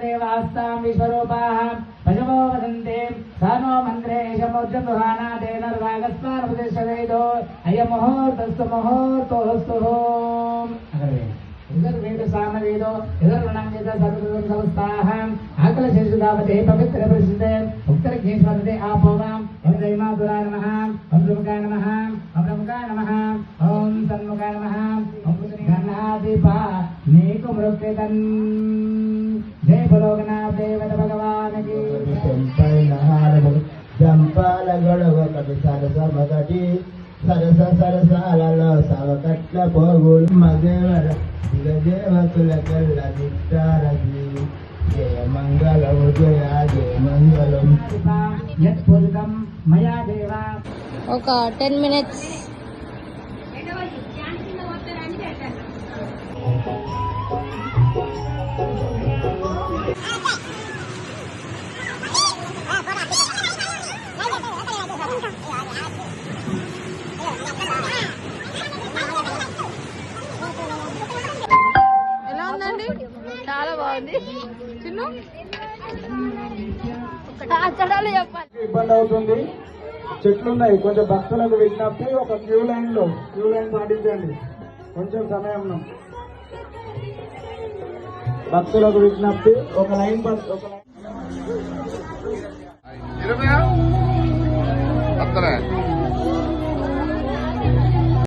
देवास्तां विश्वरूपाः पशवो वदन्ते सानो मन्त्रे शमुद्रमुहानादेन रागस्मानमुदिशवेदो अयमुहूर्तस्तु मुहूर्तोऽस्तु वेद सामवेदो यदर्वणंवेद सर्वं समस्ताः आकलशेषुदावते पवित्र प्रसिद्धे उक्तरज्ञेश्वरते आपोवां ओम दैमातुराय नमः ओम प्रमुखाय नमः ओम प्रमुखाय नमः ओम सन्मुखाय नमः ओम गणाधिपा नीको मृत्यतन् जय भोलोकनाथ देवत भगवान की जंपाल गडव कटी सरस मगटी सरस सरसाలలో సవకట్ల పోగుల్ మదేవర దిగదేవతుల కల్ల నిత్తారగి జయ మంగళం జయ జయ మంగళం యత్పురుషం మయా దేవా. ఒక 10 minutes. ఎలా ఉందండి? చాలా బాగుంది. చిన్ను ఇబ్బంది అవుతుంది. చెట్లు ఉన్నాయి. కొంచెం భక్తులకు విజ్ఞప్తి, ఒక క్యూ లైన్ పాటించండి. కొంచెం సమయంలో భక్తులకు విజ్ఞప్తి, ఒక లైన్ అత్తలే